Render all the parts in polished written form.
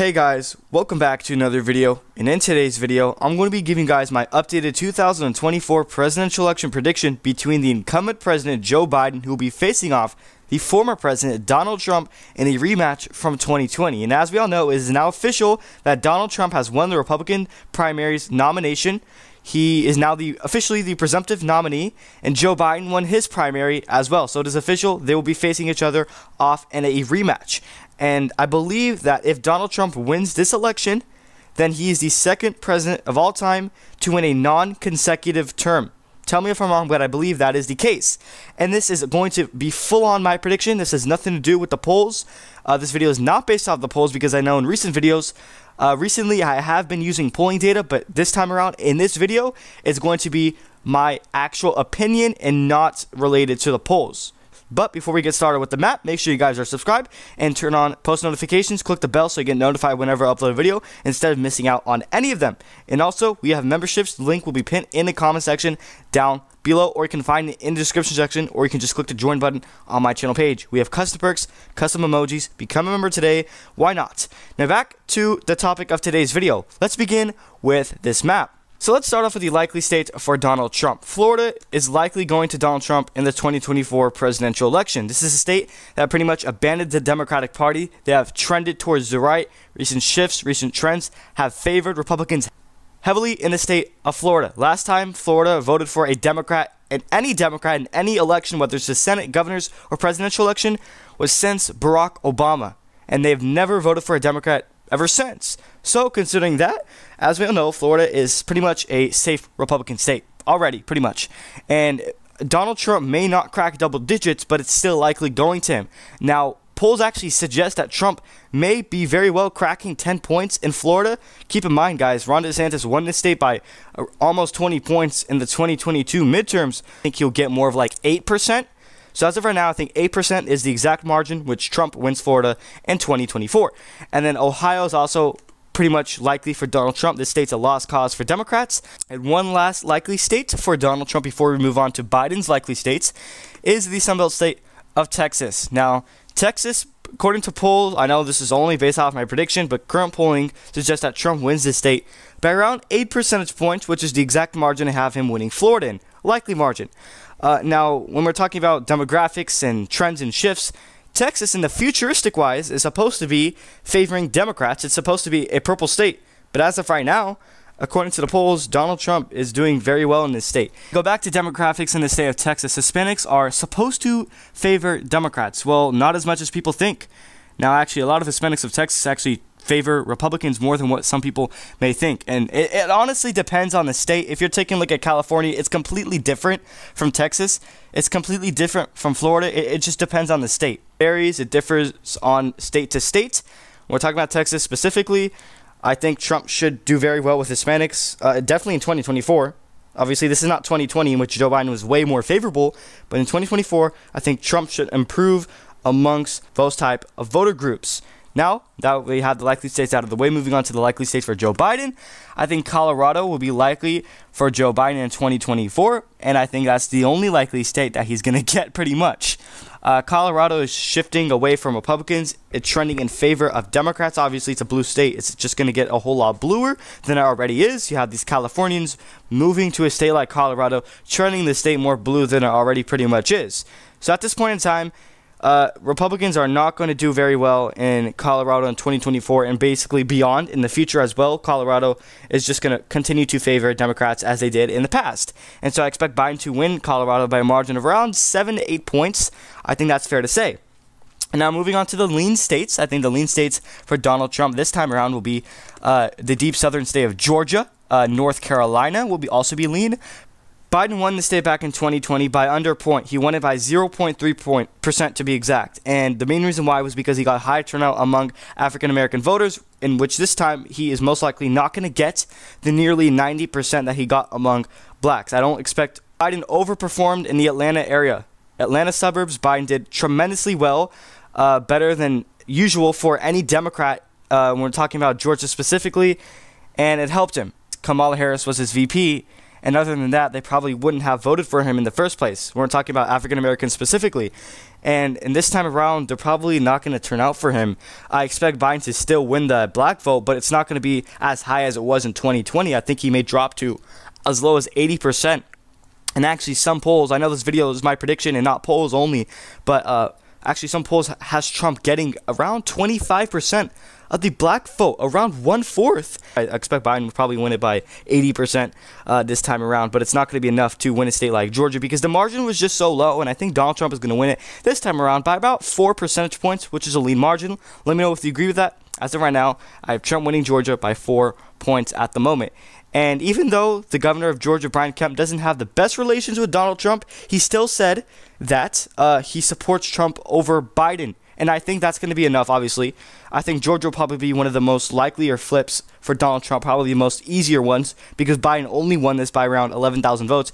Hey guys, welcome back to another video, and in today's video, I'm going to be giving you guys my updated 2024 presidential election prediction between the incumbent president Joe Biden, who will be facing off the former president Donald Trump in a rematch from 2020. And as we all know, it is now official that Donald Trump has won the Republican primaries nomination. He is now officially the presumptive nominee, and Joe Biden won his primary as well. So it is official, they will be facing each other off in a rematch. And I believe that if Donald Trump wins this election, then he is the second president of all time to win a non-consecutive term. Tell me if I'm wrong, but I believe that is the case. And this is going to be full on my prediction. This has nothing to do with the polls. This video is not based off the polls because I know in recent videos, recently I have been using polling data, but this time around in this video, it's going to be my actual opinion and not related to the polls. But before we get started with the map, make sure you guys are subscribed and turn on post notifications. Click the bell so you get notified whenever I upload a video instead of missing out on any of them. And also, we have memberships. The link will be pinned in the comment section down below, or you can find it in the description section, or you can just click the join button on my channel page. We have custom perks, custom emojis. Become a member today. Why not? Now back to the topic of today's video. Let's begin with this map. So let's start off with the likely state for Donald Trump. Florida is likely going to Donald Trump in the 2024 presidential election. This is a state that pretty much abandoned the Democratic Party. They have trended towards the right. Recent shifts, recent trends have favored Republicans heavily in the state of Florida. Last time, Florida voted for a Democrat, and any Democrat in any election, whether it's the Senate, governor's, or presidential election, was since Barack Obama. And they've never voted for a Democrat ever since. So considering that, as we all know, Florida is pretty much a safe Republican state already, pretty much. And Donald Trump may not crack double digits, but it's still likely going to him. Now, polls actually suggest that Trump may be very well cracking 10 points in Florida. Keep in mind, guys, Ron DeSantis won this state by almost 20 points in the 2022 midterms. I think he'll get more of like 8%. So as of right now, I think 8% is the exact margin which Trump wins Florida in 2024. And then Ohio is also pretty much likely for Donald Trump. This state's a lost cause for Democrats. And one last likely state for Donald Trump before we move on to Biden's likely states is the Sunbelt state of Texas. Now, Texas, according to polls, I know this is only based off my prediction, but current polling suggests that Trump wins this state by around 8 percentage points, which is the exact margin to have him winning Florida in. Likely margin. Now, when we're talking about demographics and trends and shifts, Texas, in the futuristic wise, is supposed to be favoring Democrats. It's supposed to be a purple state. But as of right now, according to the polls, Donald Trump is doing very well in this state. Go back to demographics in the state of Texas. Hispanics are supposed to favor Democrats. Well, not as much as people think. Now, actually, a lot of Hispanics of Texas actually favor Republicans more than what some people may think. And it honestly depends on the state. If you're taking a look at California, it's completely different from Texas. It's completely different from Florida. It just depends on the state. It varies. It differs on state to state. When we're talking about Texas specifically, I think Trump should do very well with Hispanics, definitely in 2024. Obviously, this is not 2020, in which Joe Biden was way more favorable. But in 2024, I think Trump should improve amongst those type of voter groups. Now that we have the likely states out of the way, moving on to the likely states for Joe Biden, I think Colorado will be likely for Joe Biden in 2024, and I think that's the only likely state that he's going to get pretty much. Colorado is shifting away from Republicans. It's trending in favor of Democrats. Obviously, it's a blue state. It's just going to get a whole lot bluer than it already is. You have these Californians moving to a state like Colorado, trending the state more blue than it already pretty much is. So at this point in time, Republicans are not going to do very well in Colorado in 2024 and basically beyond in the future as well. Colorado is just going to continue to favor Democrats as they did in the past. And so I expect Biden to win Colorado by a margin of around 7 to 8 points. I think that's fair to say. And now moving on to the lean states. I think the lean states for Donald Trump this time around will be the deep southern state of Georgia. North Carolina will also be lean. Biden won the state back in 2020 by under a point. He won it by 0.3% to be exact. And the main reason why was because he got high turnout among African-American voters, in which this time he is most likely not going to get the nearly 90% that he got among blacks. I don't expect Biden overperformed in the Atlanta area. Atlanta suburbs, Biden did tremendously well, better than usual for any Democrat when we're talking about Georgia specifically, and it helped him. Kamala Harris was his VP. And other than that, they probably wouldn't have voted for him in the first place. We're talking about African Americans specifically. And this time around, they're probably not going to turn out for him. I expect Biden to still win the black vote, but it's not going to be as high as it was in 2020. I think he may drop to as low as 80%. And actually, some polls, I know this video is my prediction and not polls only, but actually some polls has Trump getting around 25% of the black vote, around 1/4. I expect Biden will probably win it by 80% this time around, but it's not going to be enough to win a state like Georgia because the margin was just so low, and I think Donald Trump is going to win it this time around by about 4 percentage points, which is a lean margin. Let me know if you agree with that. As of right now, I have Trump winning Georgia by 4 points at the moment. And even though the governor of Georgia, Brian Kemp, doesn't have the best relations with Donald Trump, he still said that he supports Trump over Biden. And I think that's going to be enough, obviously. I think Georgia will probably be one of the most likelier flips for Donald Trump, probably the most easier ones, because Biden only won this by around 11,000 votes.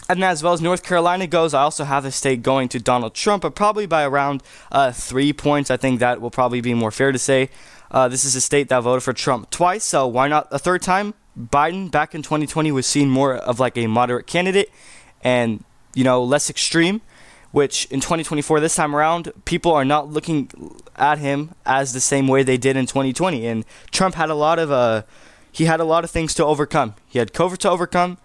And as well as North Carolina goes, I also have the state going to Donald Trump, but probably by around 3 points. I think that will probably be more fair to say. This is a state that voted for Trump twice, so why not a third time? Biden back in 2020 was seen more of like a moderate candidate and, you know, less extreme, which in 2024 this time around, people are not looking at him as the same way they did in 2020. And Trump had a lot of things to overcome. He had COVID to overcome,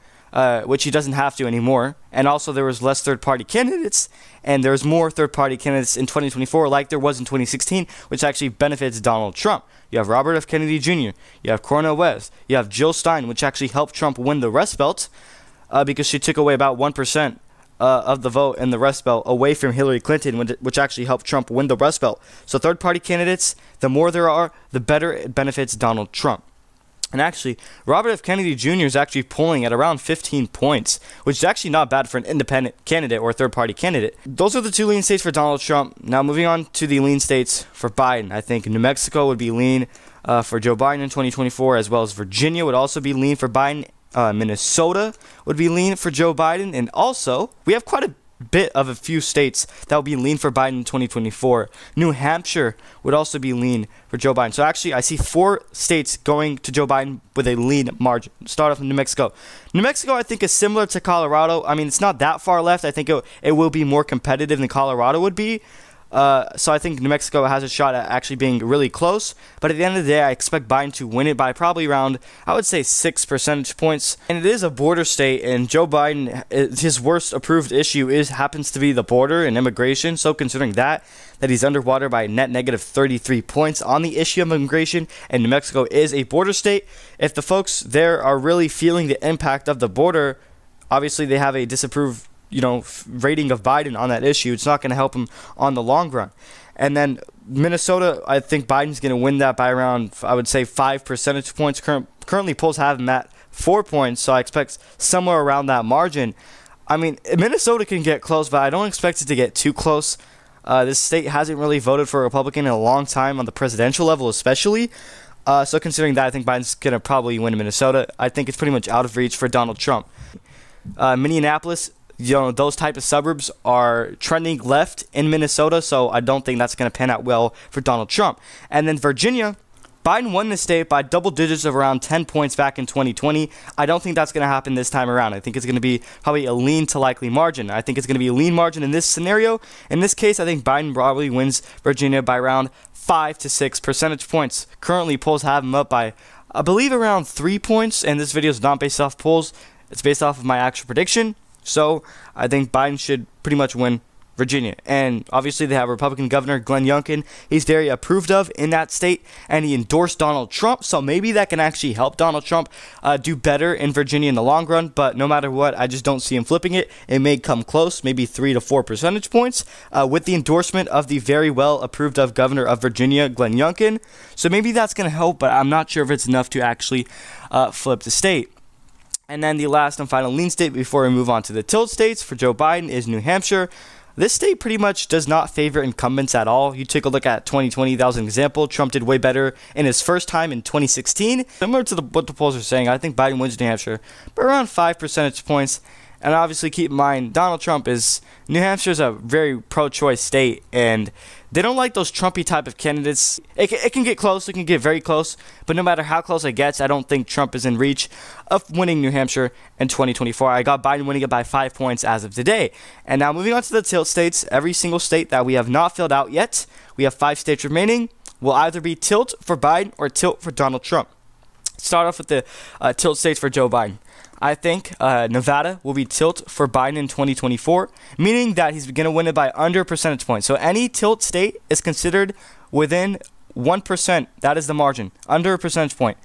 which he doesn't have to anymore. And also there was less third-party candidates, and there's more third-party candidates in 2024 like there was in 2016, which actually benefits Donald Trump. You have Robert F. Kennedy Jr., you have Cornel West, you have Jill Stein, which actually helped Trump win the Rust Belt because she took away about 1% of the vote in the Rust Belt away from Hillary Clinton, which actually helped Trump win the Rust Belt. So third-party candidates, the more there are, the better it benefits Donald Trump. And actually, Robert F. Kennedy Jr. is actually polling at around 15 points, which is actually not bad for an independent candidate or a third-party candidate. Those are the 2 lean states for Donald Trump. Now, moving on to the lean states for Biden. I think New Mexico would be lean for Joe Biden in 2024, as well as Virginia would also be lean for Biden. Minnesota would be lean for Joe Biden. And also, we have quite a bit of a few states that will be lean for Biden in 2024. New Hampshire would also be lean for Joe Biden. So actually, I see 4 states going to Joe Biden with a lean margin. Start off with New Mexico. New Mexico, I think, is similar to Colorado. I mean, it's not that far left. I think it will be more competitive than Colorado would be. So I think New Mexico has a shot at actually being really close. But at the end of the day, I expect Biden to win it by probably around, I would say, 6 percentage points. And it is a border state, and Joe Biden, his worst approved issue happens to be the border and immigration. So considering that he's underwater by a net negative 33 points on the issue of immigration, and New Mexico is a border state, if the folks there are really feeling the impact of the border, obviously they have a disapproved rating of Biden on that issue. It's not going to help him on the long run. And then Minnesota, I think Biden's going to win that by around, I would say, 5 percentage points. Currently, polls have him at 4 points, so I expect somewhere around that margin. I mean, Minnesota can get close, but I don't expect it to get too close. This state hasn't really voted for a Republican in a long time on the presidential level, especially. So considering that, I think Biden's going to probably win Minnesota. I think it's pretty much out of reach for Donald Trump. Minneapolis, those type of suburbs are trending left in Minnesota, so I don't think that's going to pan out well for Donald Trump. And then Virginia, Biden won the state by double digits of around 10 points back in 2020. I don't think that's going to happen this time around. I think it's going to be probably a lean to likely margin. I think it's going to be a lean margin in this scenario. In this case, I think Biden probably wins Virginia by around 5 to 6 percentage points. Currently, polls have him up by, I believe, around 3 points, and this video is not based off polls. It's based off of my actual prediction. So I think Biden should pretty much win Virginia. And obviously they have Republican Governor Glenn Youngkin. He's very approved of in that state, and he endorsed Donald Trump. So maybe that can actually help Donald Trump do better in Virginia in the long run. But no matter what, I just don't see him flipping it. It may come close, maybe 3 to 4 percentage points with the endorsement of the very well approved of Governor of Virginia, Glenn Youngkin. So maybe that's going to help, but I'm not sure if it's enough to actually flip the state. And then the last and final lean state before we move on to the tilt states for Joe Biden is New Hampshire. This state pretty much does not favor incumbents at all. You take a look at 2020, that was an example. Trump did way better in his first time in 2016. Similar to what the polls are saying, I think Biden wins New Hampshire by around 5 percentage points. And obviously, keep in mind, Donald Trump is New Hampshire is a very pro-choice state, and they don't like those Trumpy type of candidates. It can get close, it can get very close, but no matter how close it gets, I don't think Trump is in reach of winning New Hampshire in 2024. I got Biden winning it by 5 points as of today. And now moving on to the tilt states, every single state that we have not filled out yet, we have 5 states remaining, will either be tilt for Biden or tilt for Donald Trump. Start off with the tilt states for Joe Biden. I think Nevada will be tilt for Biden in 2024, meaning that he's going to win it by under a percentage point. So any tilt state is considered within 1%. That is the margin, under a percentage point.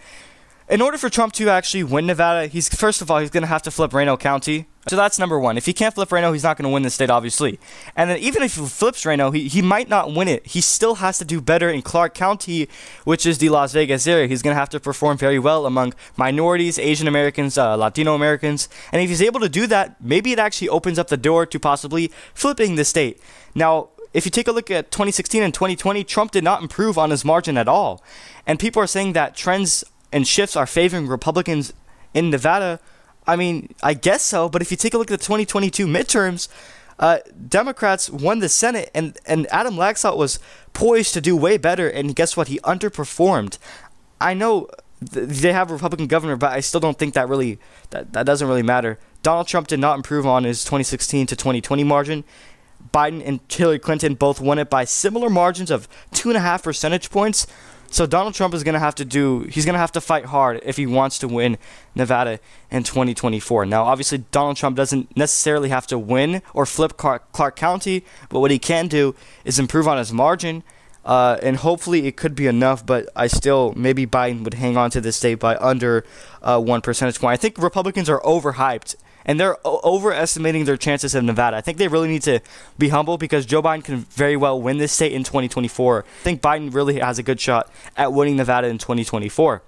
In order for Trump to actually win Nevada, first of all, he's going to have to flip Reno County. So that's number one. If he can't flip Reno, he's not going to win the state, obviously. And then even if he flips Reno, he might not win it. He still has to do better in Clark County, which is the Las Vegas area. He's going to have to perform very well among minorities, Asian Americans, Latino Americans. And if he's able to do that, maybe it actually opens up the door to possibly flipping the state. Now, if you take a look at 2016 and 2020, Trump did not improve on his margin at all. And people are saying that trends and shifts are favoring Republicans in Nevada. I mean, I guess so, but if you take a look at the 2022 midterms, Democrats won the Senate, and Adam Laxalt was poised to do way better, and guess what? He underperformed. I know they have a Republican governor, but I still don't think that really that doesn't really matter. Donald Trump did not improve on his 2016 to 2020 margin. Biden and Hillary Clinton both won it by similar margins of 2.5 percentage points. So Donald Trump is going to have to fight hard if he wants to win Nevada in 2024. Now, obviously, Donald Trump doesn't necessarily have to win or flip Clark County, but what he can do is improve on his margin, and hopefully it could be enough, but maybe Biden would hang on to this state by under 1 percentage point. I think Republicans are overhyped, and they're overestimating their chances in Nevada. I think they really need to be humble because Joe Biden can very well win this state in 2024. I think Biden really has a good shot at winning Nevada in 2024.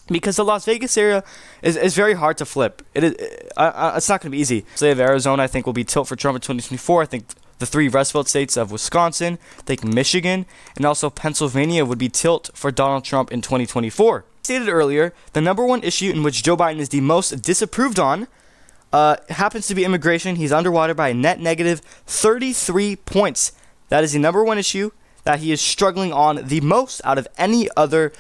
Because the Las Vegas area is very hard to flip. It's not going to be easy. State of Arizona, I think, will be tilt for Trump in 2024. I think the 3 Rust Belt states of Wisconsin, I think Michigan, and also Pennsylvania would be tilt for Donald Trump in 2024. Stated earlier, the number one issue in which Joe Biden is the most disapproved on happens to be immigration. He's underwater by a net negative 33 points. That is the number one issue that he is struggling on the most out of any other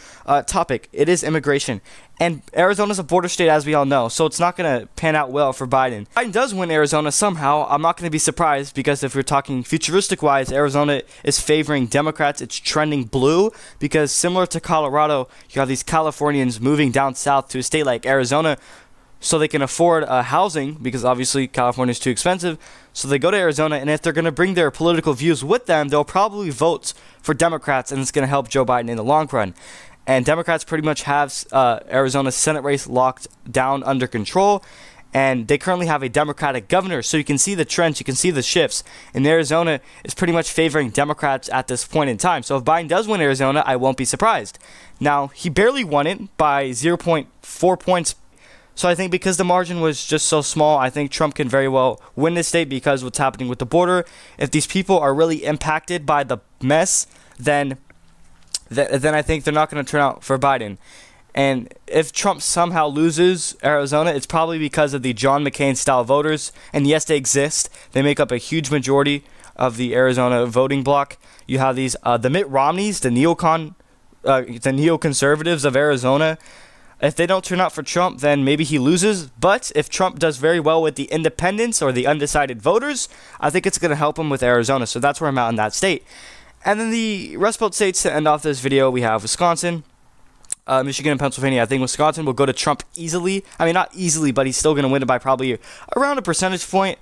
topic. It is immigration. And Arizona's a border state, as we all know, so it's not going to pan out well for Biden. Biden does win Arizona somehow. I'm not going to be surprised because if we're talking futuristic-wise, Arizona is favoring Democrats. It's trending blue because similar to Colorado, you have these Californians moving down south to a state like Arizona so they can afford housing, because obviously California is too expensive. So they go to Arizona, and if they're going to bring their political views with them, they'll probably vote for Democrats, and it's going to help Joe Biden in the long run. And Democrats pretty much have Arizona's Senate race locked down under control, and they currently have a Democratic governor, so you can see the trends, you can see the shifts. And Arizona is pretty much favoring Democrats at this point in time. So if Biden does win Arizona, I won't be surprised. Now, he barely won it by 0.4 points. So I think because the margin was just so small, I think Trump can very well win this state because what's happening with the border. If these people are really impacted by the mess, then I think they're not going to turn out for Biden. And if Trump somehow loses Arizona, it's probably because of the John McCain-style voters. And yes, they exist. They make up a huge majority of the Arizona voting bloc. You have these the Mitt Romneys, the neoconservatives of Arizona. If they don't turn out for Trump, then maybe he loses. But if Trump does very well with the independents or the undecided voters, I think it's going to help him with Arizona. So that's where I'm at in that state. And then the Rust Belt states to end off this video, we have Wisconsin, Michigan, and Pennsylvania. I think Wisconsin will go to Trump easily. I mean, not easily, but he's still going to win it by probably around a percentage point.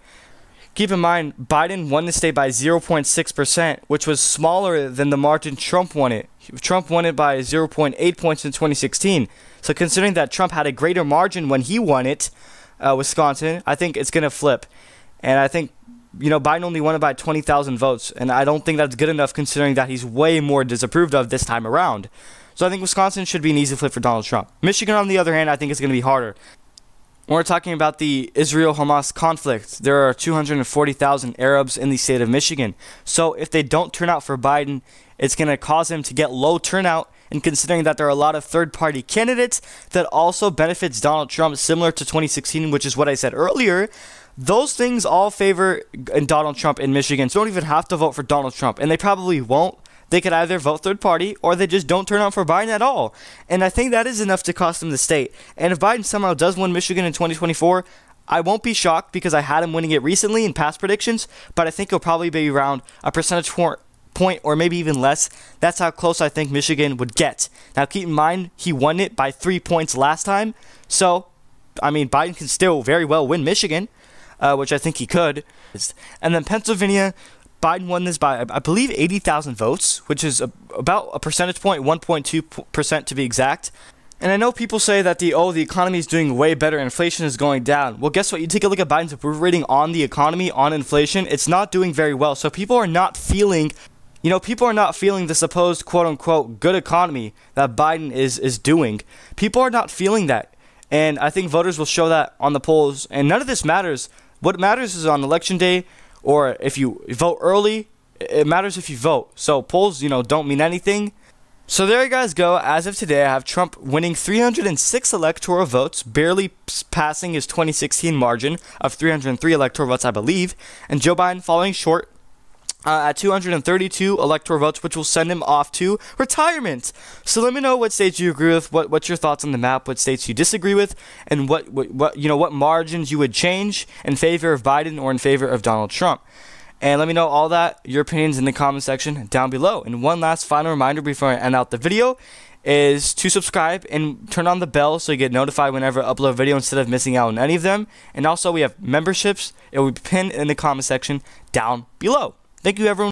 Keep in mind, Biden won the state by 0.6%, which was smaller than the margin Trump won it. Trump won it by 0.8 points in 2016. So considering that Trump had a greater margin when he won it, Wisconsin, I think it's going to flip. And I think, Biden only won it by 20,000 votes. And I don't think that's good enough considering that he's way more disapproved of this time around. So I think Wisconsin should be an easy flip for Donald Trump. Michigan, on the other hand, I think it's going to be harder. When we're talking about the Israel-Hamas conflict, there are 240,000 Arabs in the state of Michigan. So if they don't turn out for Biden, it's going to cause him to get low turnout, and considering that there are a lot of third-party candidates that also benefits Donald Trump, similar to 2016, which is what I said earlier, those things all favor Donald Trump in Michigan. So don't even have to vote for Donald Trump, and they probably won't. They could either vote third party or they just don't turn out for Biden at all. And I think that is enough to cost him the state. And if Biden somehow does win Michigan in 2024, I won't be shocked because I had him winning it recently in past predictions, but I think he'll probably be around a percentage point or maybe even less. That's how close I think Michigan would get. Now keep in mind, he won it by 3 points last time. So, I mean, Biden can still very well win Michigan, which I think he could. And then Pennsylvania, Biden won this by, I believe, 80,000 votes, which is about a percentage point, 1.2% to be exact. And I know people say that the economy is doing way better, inflation is going down. Well, guess what? You take a look at Biden's approval rating on the economy, on inflation, it's not doing very well. So people are not feeling, the supposed quote-unquote good economy that Biden is doing. People are not feeling that. And I think voters will show that on the polls. And none of this matters. What matters is on election day, or if you vote early, it matters if you vote. So polls, don't mean anything. So there you guys go. As of today, I have Trump winning 306 electoral votes, barely passing his 2016 margin of 303 electoral votes, I believe, and Joe Biden falling short at 232 electoral votes, which will send him off to retirement. So let me know what states you agree with, what's your thoughts on the map, what states you disagree with, and what margins you would change in favor of Biden or in favor of Donald Trump. And let me know all that, your opinions in the comment section down below. And one last final reminder before I end out the video is to subscribe and turn on the bell so you get notified whenever I upload a video instead of missing out on any of them. And also we have memberships. It will be pinned in the comment section down below. Thank you, everyone.